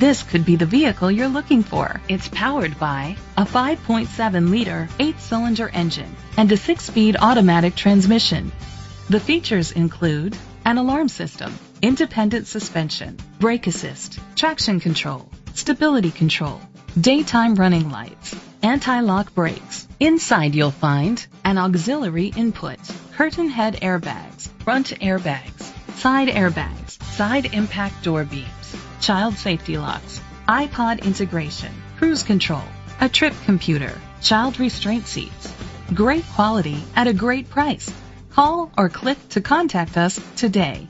This could be the vehicle you're looking for. It's powered by a 5.7-liter, 8-cylinder engine and a 6-speed automatic transmission. The features include an alarm system, independent suspension, brake assist, traction control, stability control, daytime running lights, anti-lock brakes. Inside you'll find an auxiliary input, curtain head airbags, front airbags, side impact door beams, child safety locks, iPod integration, cruise control, a trip computer, child restraint seats. Great quality at a great price. Call or click to contact us today.